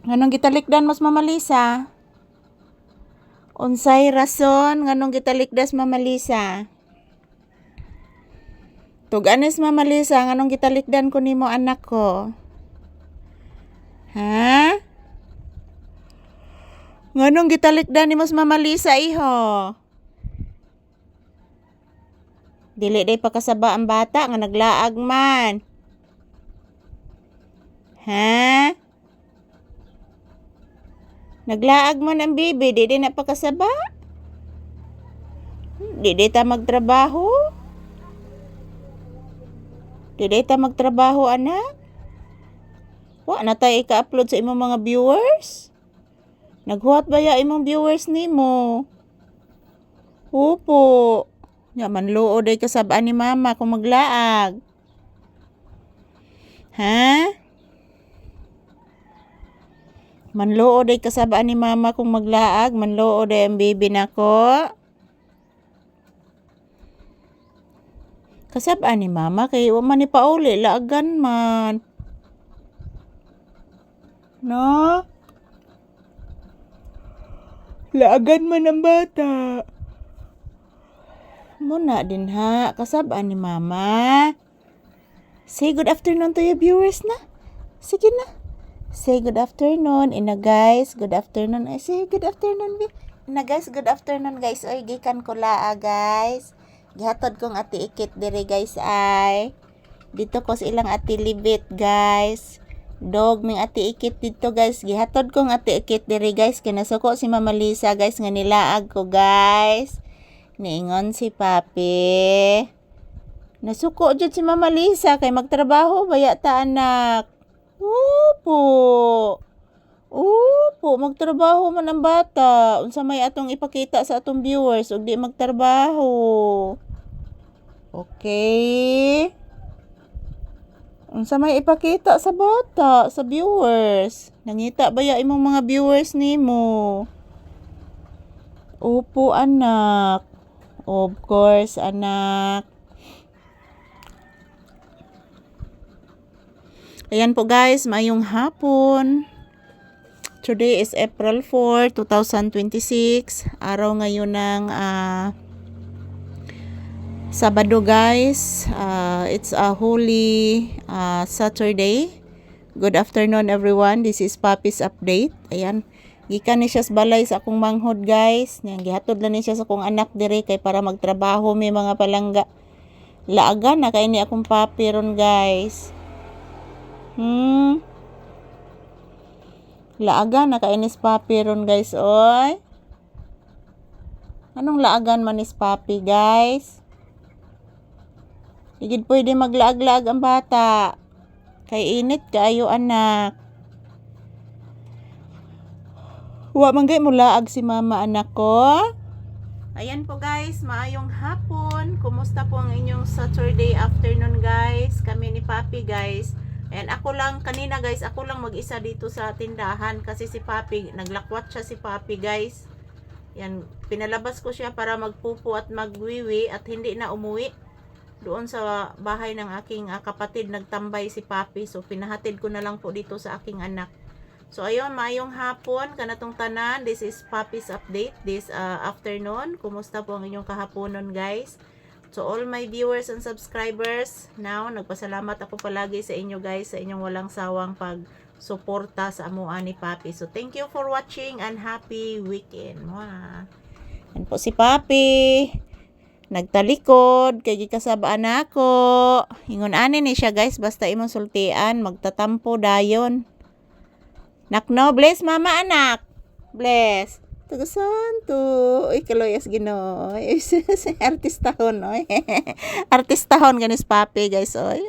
Nganong gitalikdan mas Mama Lisa? Unsay rason nganong gitalikdas Mama Lisa? Tuganis Mama Lisa nganong gitalikdan ko nimo anak ko? Ha? Nganong gitalikdan ni mas Mama Lisa iho? Dili day pakasaba ang bata nga naglaag man. Ha? Naglaag man ang bibi, di na pakasaba? Di ta magtrabaho? Di ta magtrabaho, anak? Wa na tayo ika-upload sa imong mga viewers? Naghuwat ba ya imong viewers nimo? Opo. Ya manluod ay kasabaan ni mama kung maglaag. Ha? Manluod ay kasabaan ni mama kung maglaag, manluod ay ang baby nako. Kasabaan ni mama kay wa man ni pauli laagan man. No? Laagan man ang bata. Muna din ha, kasabaan ni mama. Say good afternoon to your viewers na. Sige na. Say good afternoon, ina guys. Good afternoon. Ay, say good afternoon, be. Ina guys, good afternoon guys. Oy, gikan ko laa guys. Gihatod kong ati ikit dire guys ay. Dito ko sa ilang ati libit guys. Dog ming ati ikit dito guys. Gihatod kong ati ikit dire guys. Kinasuko si Mama Lisa guys nga nilaag ko guys. Niingon si Papi. Nasuko jud si Mama Lisa kay magtrabaho baya ta anak. Opo. Opo, magtrabaho man ang bata. Unsa may atong ipakita sa atong viewers ug di magtrabaho. Okay? Unsa may ipakita sa bata, sa viewers? Nangita ba ya imong mga viewers nimo? Opo, anak. Of course, anak. Ayan po guys, maayong hapon. Today is April 4, 2026. Araw ngayon ng Sabado guys. It's a holy Saturday. Good afternoon everyone. This is Papi's update. Ayan. Gikan ni siya sa balay sa akong manghod guys. Gihatod lang ni siya sa akong anak dire kay para magtrabaho may mga palangga. Laagan na kay ni akong papi ron guys. Laagan na kainis papi ron guys oy. Anong laagan man is papi guys? Igid pwede maglaag-laag ang bata. Kay init kaayo anak. Wa man gay mo laag si mama anak ko. Ayan po guys, maayong hapon. Kumusta po ang inyong Saturday afternoon guys? Kami ni Papi guys. And ako lang, kanina guys, ako lang mag-isa dito sa tindahan kasi si Papi, naglakwat siya si Papi guys. Yan, pinalabas ko siya para magpupo at magwiwi at hindi na umuwi. Doon sa bahay ng aking kapatid, nagtambay si Papi. So, pinahatid ko na lang po dito sa aking anak. So, ayun, maayong hapon, kanatong tanan. This is Papi's update this afternoon. Kumusta po ang inyong kahaponon guys? So all my viewers and subscribers, now nagpasalamat ako palagi sa inyo guys sa inyong walang sawang pag-suporta sa amuan ni Papi. So thank you for watching and happy weekend. Wow. Yan po si Papi. Nagtalikod kay gikasabaan ako. Ingon ani ni siya guys basta imong sultian magtatampo dayon. Nakno bless mama anak. Bless. Tagasanto. Uy, kaloyas Ginoo. Artistahon, oy. Artistahon ganis Papi, guys, oy.